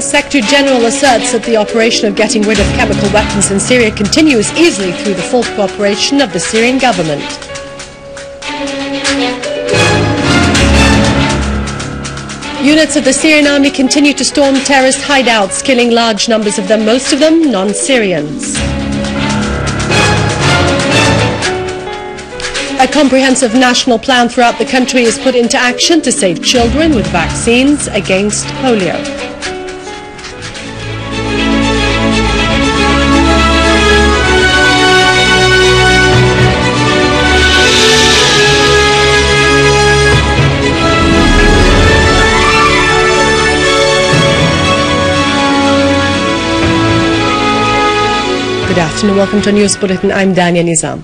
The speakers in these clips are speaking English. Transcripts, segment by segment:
Defense Secretary General asserts that the operation of getting rid of chemical weapons in Syria continues easily through the full cooperation of the Syrian government. Units of the Syrian Army continue to storm terrorist hideouts, killing large numbers of them, most of them non-Syrians. A comprehensive national plan throughout the country is put into action to save children with vaccines against polio. Good afternoon, welcome to a news bulletin. I'm Dania Nizam.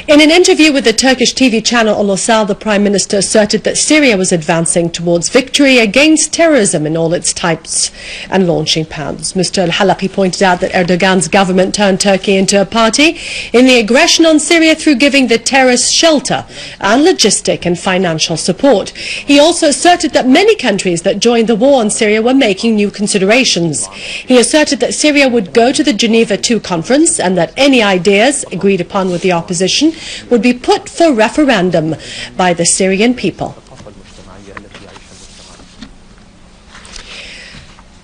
In an interview with the Turkish TV channel al-Assad, the Prime Minister asserted that Syria was advancing towards victory against terrorism in all its types and launching pads. Mr. al-Halapi pointed out that Erdogan's government turned Turkey into a party in the aggression on Syria through giving the terrorists shelter and logistic and financial support. He also asserted that many countries that joined the war on Syria were making new considerations. He asserted that Syria would go to the Geneva II conference and that any ideas agreed upon with the opposition would be put for referendum by the Syrian people.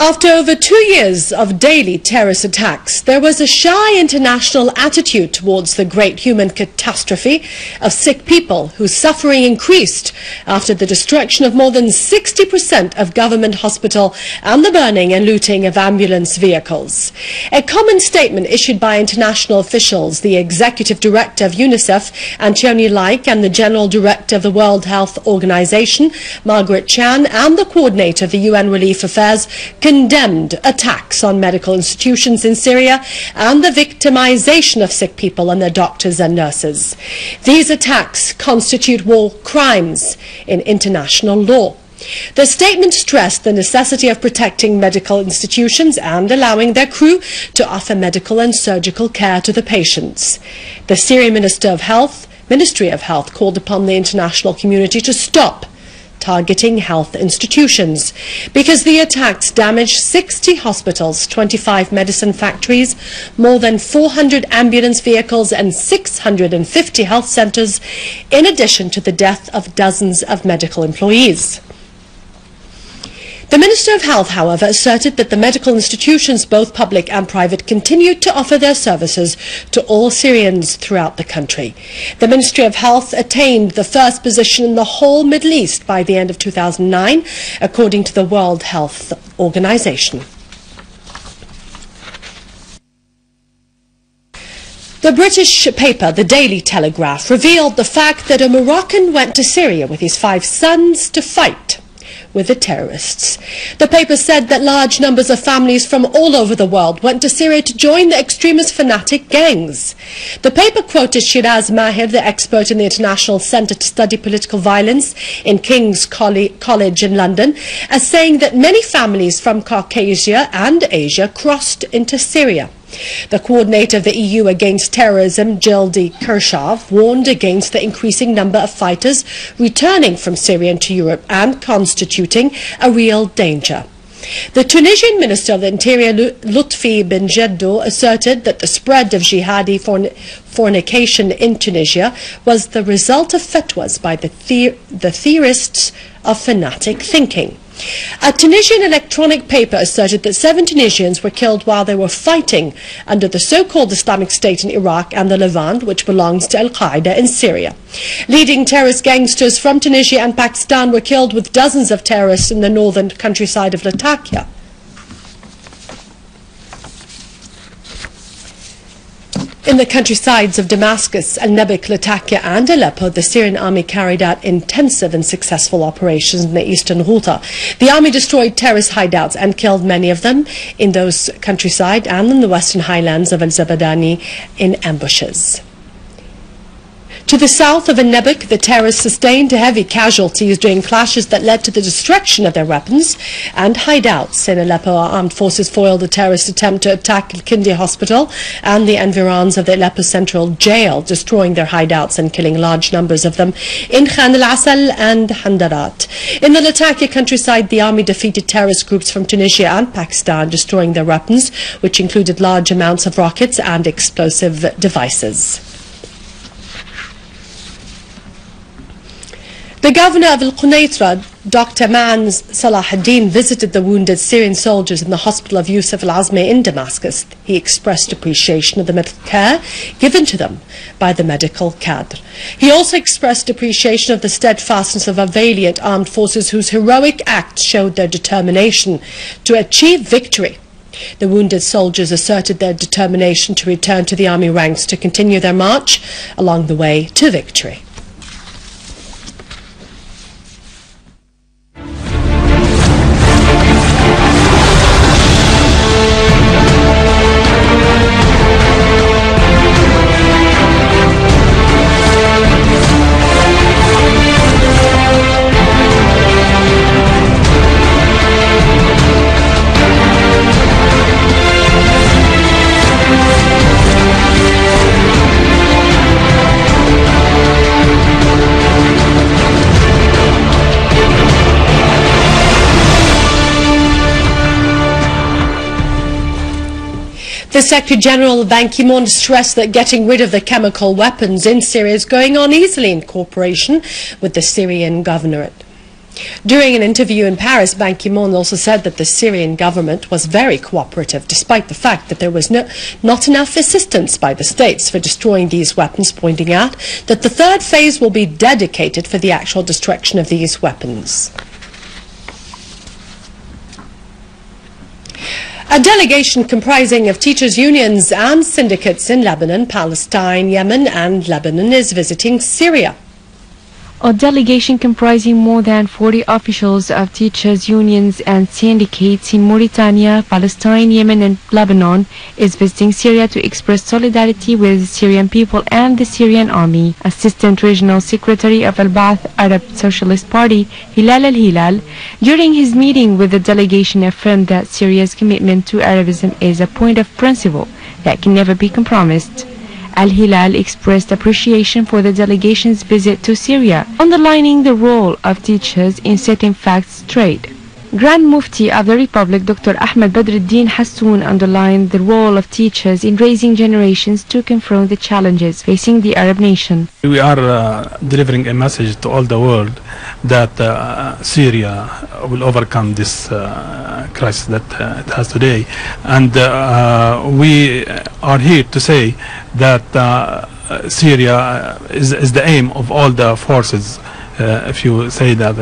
After over 2 years of daily terrorist attacks, there was a shy international attitude towards the great human catastrophe of sick people whose suffering increased after the destruction of more than 60% of government hospital and the burning and looting of ambulance vehicles. A common statement issued by international officials, the Executive Director of UNICEF, Antonio Laik, and the General Director of the World Health Organization, Margaret Chan, and the Coordinator of the UN Relief Affairs, condemned attacks on medical institutions in Syria and the victimization of sick people and their doctors and nurses. These attacks constitute war crimes in international law. The statement stressed the necessity of protecting medical institutions and allowing their crew to offer medical and surgical care to the patients. The Syrian Ministry of Health called upon the international community to stop targeting health institutions because the attacks damaged 60 hospitals, 25 medicine factories, more than 400 ambulance vehicles and 650 health centers, in addition to the death of dozens of medical employees. The Minister of Health, however, asserted that the medical institutions, both public and private, continued to offer their services to all Syrians throughout the country. The Ministry of Health attained the first position in the whole Middle East by the end of 2009, according to the World Health Organization. The British paper, the Daily Telegraph, revealed the fact that a Moroccan went to Syria with his 5 sons to fight with the terrorists. The paper said that large numbers of families from all over the world went to Syria to join the extremist fanatic gangs. The paper quoted Shiraz Mahir, the expert in the International Centre to Study Political Violence in King's College in London, as saying that many families from Caucasia and Asia crossed into Syria. The coordinator of the EU against terrorism, Jildi Kirshov, warned against the increasing number of fighters returning from Syria into Europe and constituting a real danger. The Tunisian Minister of the Interior, Lutfi Ben Jeddo, asserted that the spread of jihadi fornication in Tunisia was the result of fatwas by the theorists of fanatic thinking. A Tunisian electronic paper asserted that 7 Tunisians were killed while they were fighting under the so-called Islamic State in Iraq and the Levant, which belongs to al-Qaeda in Syria. Leading terrorist gangsters from Tunisia and Pakistan were killed, with dozens of terrorists in the northern countryside of Latakia. In the countrysides of Damascus, Al-Nabik, Latakia and Aleppo, the Syrian army carried out intensive and successful operations in the eastern Ghouta. The army destroyed terrorist hideouts and killed many of them in those countryside and in the western highlands of Al-Zabadani in ambushes. To the south of Ennebek, the terrorists sustained heavy casualties during clashes that led to the destruction of their weapons and hideouts. In Aleppo, armed forces foiled a terrorist attempt to attack Nahariya Hospital and the environs of the Aleppo Central Jail, destroying their hideouts and killing large numbers of them in Khan al-Assad and Handarat. In the Latakia countryside, the army defeated terrorist groups from Tunisia and Pakistan, destroying their weapons, which included large amounts of rockets and explosive devices. The governor of Al-Quneitra, Dr. Mans Salahuddin, visited the wounded Syrian soldiers in the hospital of Yusuf al-Azmi in Damascus. He expressed appreciation of the medical care given to them by the medical cadre. He also expressed appreciation of the steadfastness of our valiant armed forces whose heroic acts showed their determination to achieve victory. The wounded soldiers asserted their determination to return to the army ranks to continue their march along the way to victory. The Secretary General Ban Ki-moon stressed that getting rid of the chemical weapons in Syria is going on easily in cooperation with the Syrian governorate. During an interview in Paris, Ban Ki-moon also said that the Syrian government was very cooperative, despite the fact that there was not enough assistance by the states for destroying these weapons, pointing out that the third phase will be dedicated for the actual destruction of these weapons. A delegation comprising of teachers' unions and syndicates in Lebanon, Palestine, Yemen and Lebanon is visiting Syria. A delegation comprising more than 40 officials of teachers' unions and syndicates in Mauritania, Palestine, Yemen and Lebanon is visiting Syria to express solidarity with the Syrian people and the Syrian Army. Assistant Regional Secretary of Al-Ba'ath Arab Socialist Party, Hilal al-Hilal, during his meeting with the delegation affirmed that Syria's commitment to Arabism is a point of principle that can never be compromised. Al-Hilal expressed appreciation for the delegation's visit to Syria, underlining the role of teachers in setting facts straight. Grand Mufti of the Republic, Dr. Ahmed Badruddin Hassoun, underlined the role of teachers in raising generations to confront the challenges facing the Arab nation. We are delivering a message to all the world that Syria will overcome this crisis that it has today, and we are here to say that Syria is the aim of all the forces. If you say that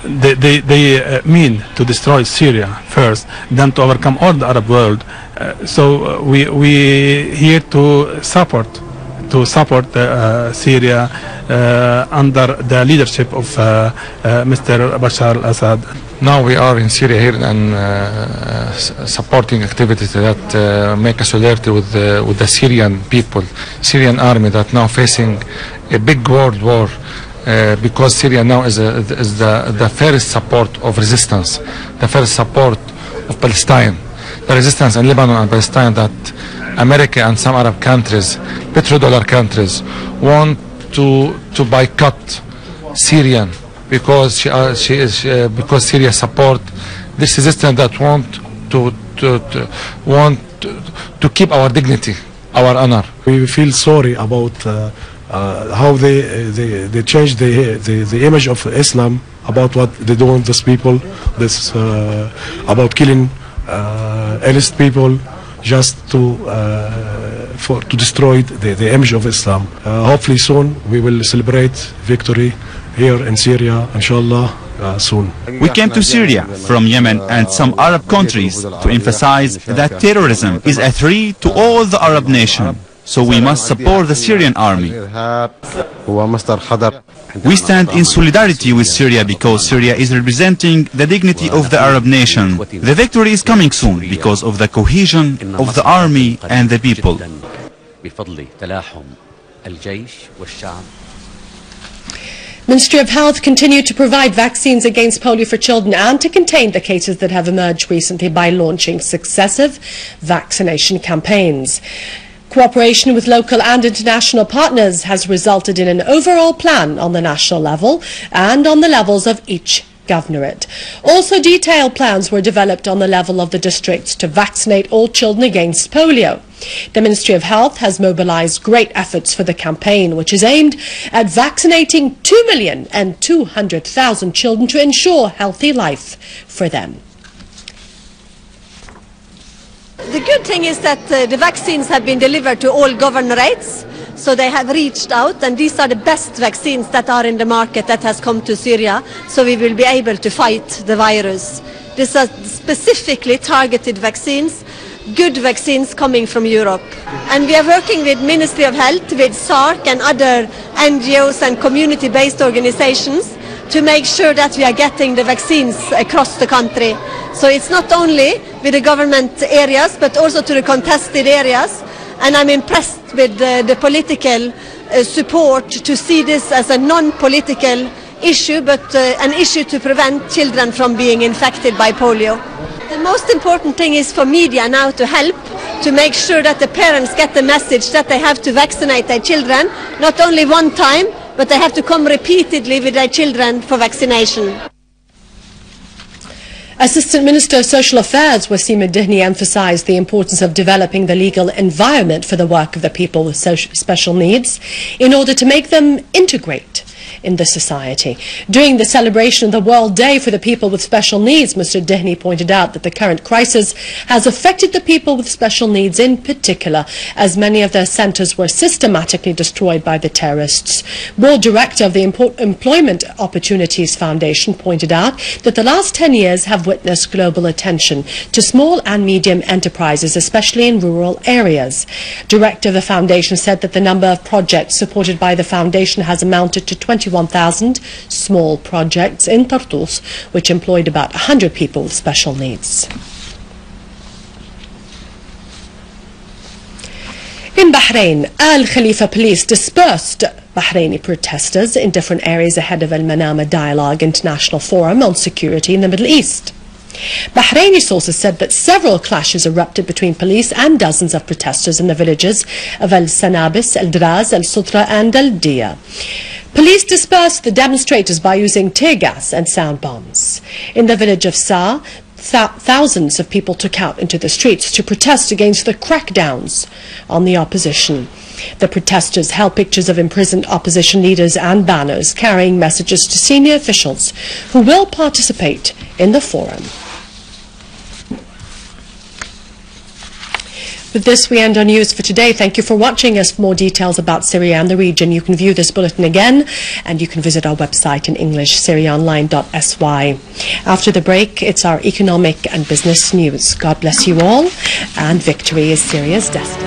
they mean to destroy Syria first, then to overcome all the Arab world. So we here to support Syria under the leadership of Mr. Bashar al-Assad. Now we are in Syria here and supporting activities that make us solidarity with the Syrian people, Syrian army that now facing a big world war. Because Syria now is the first support of resistance, the first support of Palestine, the resistance in Lebanon and Palestine that America and some Arab countries, petrodollar countries, want to boycott Syrian because because Syria support this resistance that want to keep our dignity, our honor. We feel sorry about how they changed the image of Islam, about what they do with these people, about killing innocent people just to destroy the image of Islam. Hopefully soon we will celebrate victory here in Syria, inshallah, soon. We came to Syria from Yemen and some Arab countries to emphasize that terrorism is a threat to all the Arab nations. So we must support the Syrian army. We stand in solidarity with Syria because Syria is representing the dignity of the Arab nation. The victory is coming soon because of the cohesion of the army and the people. الجيش والشعب. Ministry of Health continued to provide vaccines against polio for children and to contain the cases that have emerged recently by launching successive vaccination campaigns. Cooperation with local and international partners has resulted in an overall plan on the national level and on the levels of each governorate. Also, detailed plans were developed on the level of the districts to vaccinate all children against polio. The Ministry of Health has mobilized great efforts for the campaign, which is aimed at vaccinating 2,200,000 children to ensure healthy life for them. The good thing is that the vaccines have been delivered to all governorates, so they have reached out, and these are the best vaccines that are in the market that has come to Syria, so we will be able to fight the virus. These are specifically targeted vaccines, good vaccines coming from Europe. And we are working with Ministry of Health, with SARC and other NGOs and community-based organizations to make sure that we are getting the vaccines across the country. So it's not only with the government areas, but also to the contested areas. And I'm impressed with the political support to see this as a non-political issue, but an issue to prevent children from being infected by polio. The most important thing is for media now to help to make sure that the parents get the message that they have to vaccinate their children, not only one time, but they have to come repeatedly with their children for vaccination. Assistant Minister of Social Affairs Wasim Dihni emphasized the importance of developing the legal environment for the work of the people with special needs in order to make them integrate in the society. During the celebration of the World Day for the People with Special Needs, Mr. Dihni pointed out that the current crisis has affected the people with special needs in particular, as many of their centres were systematically destroyed by the terrorists. Board Director of the Employment Opportunities Foundation pointed out that the last 10 years have witnessed global attention to small and medium enterprises, especially in rural areas. Director of the foundation said that the number of projects supported by the foundation has amounted to 21,000 small projects in Tartus, which employed about 100 people with special needs. In Bahrain, Al Khalifa police dispersed Bahraini protesters in different areas ahead of Al-Manama Dialogue International Forum on Security in the Middle East. Bahraini sources said that several clashes erupted between police and dozens of protesters in the villages of Al-Sanabis, Al-Draz, Al-Sutra and Al-Dia. Police dispersed the demonstrators by using tear gas and sound bombs. In the village of Sa, thousands of people took out into the streets to protest against the crackdowns on the opposition. The protesters held pictures of imprisoned opposition leaders and banners carrying messages to senior officials who will participate in the forum. With this, we end our news for today. Thank you for watching us. For more details about Syria and the region, you can view this bulletin again, and you can visit our website in English, syriaonline.sy. After the break, it's our economic and business news. God bless you all, and victory is Syria's destiny.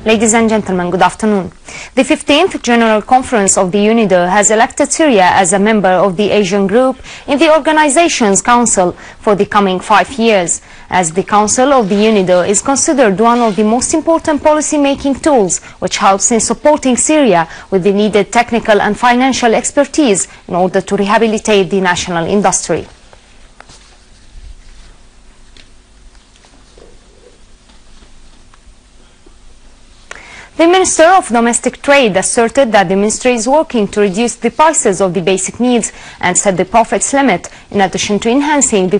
Ladies and gentlemen, good afternoon. The 15th General Conference of the UNIDO has elected Syria as a member of the Asian Group in the organization's council for the coming 5 years, as the Council of the UNIDO is considered one of the most important policy-making tools which helps in supporting Syria with the needed technical and financial expertise in order to rehabilitate the national industry. The Minister of Domestic Trade asserted that the ministry is working to reduce the prices of the basic needs and set the profits limit, in addition to enhancing the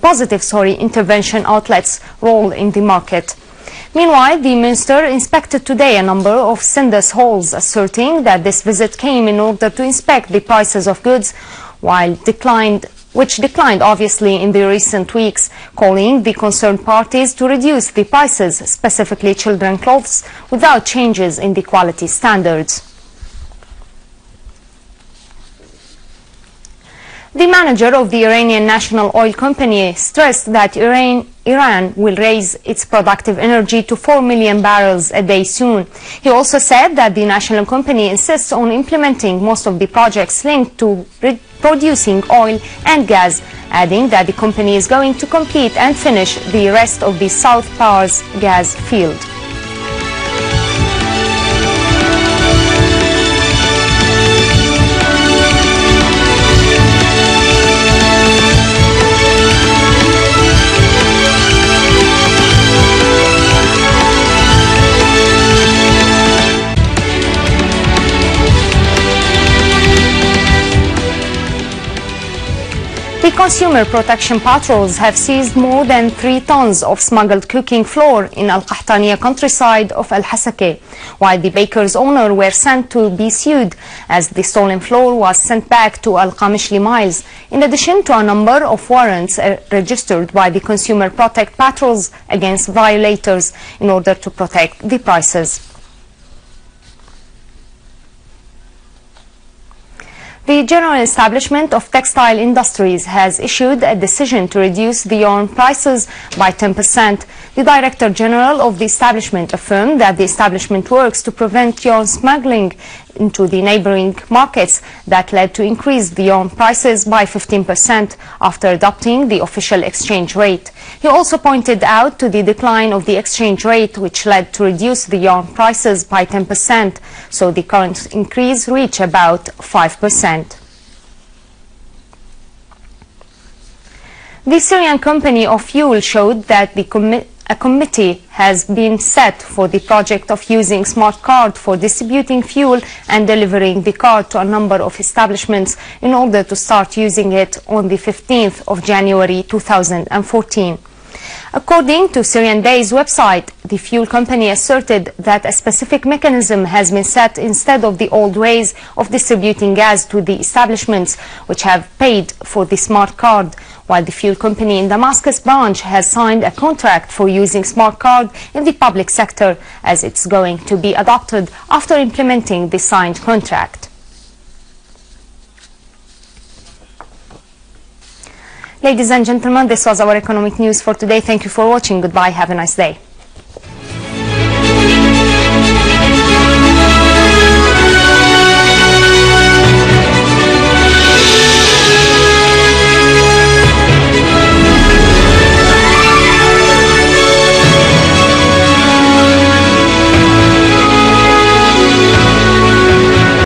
positive intervention outlets' role in the market. Meanwhile, the Minister inspected today a number of Sindus halls, asserting that this visit came in order to inspect the prices of goods, which declined obviously in the recent weeks, calling the concerned parties to reduce the prices, specifically children's clothes, without changes in the quality standards. The manager of the Iranian National Oil Company stressed that Iran will raise its productive energy to 4 million barrels a day soon. He also said that the national company insists on implementing most of the projects linked to producing oil and gas, adding that the company is going to complete and finish the rest of the South Pars gas field. The Consumer Protection Patrols have seized more than 3 tons of smuggled cooking flour in Al-Qahtaniya countryside of Al-Hasake, while the baker's owner were sent to be sued as the stolen flour was sent back to Al-Qamishli mines, in addition to a number of warrants registered by the Consumer Protect Patrols against violators in order to protect the prices. The General Establishment of Textile Industries has issued a decision to reduce the yarn prices by 10%. The Director General of the establishment affirmed that the establishment works to prevent yarn smuggling into the neighboring markets that led to increase the yarn prices by 15% after adopting the official exchange rate. He also pointed out to the decline of the exchange rate, which led to reduce the yarn prices by 10%, so the current increase reached about 5%. The Syrian Company of Fuel showed that a committee has been set for the project of using smart card for distributing fuel and delivering the card to a number of establishments in order to start using it on the 15th of January 2014. According to Syrian Day's website, the fuel company asserted that a specific mechanism has been set instead of the old ways of distributing gas to the establishments which have paid for the smart card, while the fuel company in Damascus branch has signed a contract for using smart card in the public sector, as it's going to be adopted after implementing the signed contract. Ladies and gentlemen, this was our economic news for today. Thank you for watching. Goodbye. Have a nice day.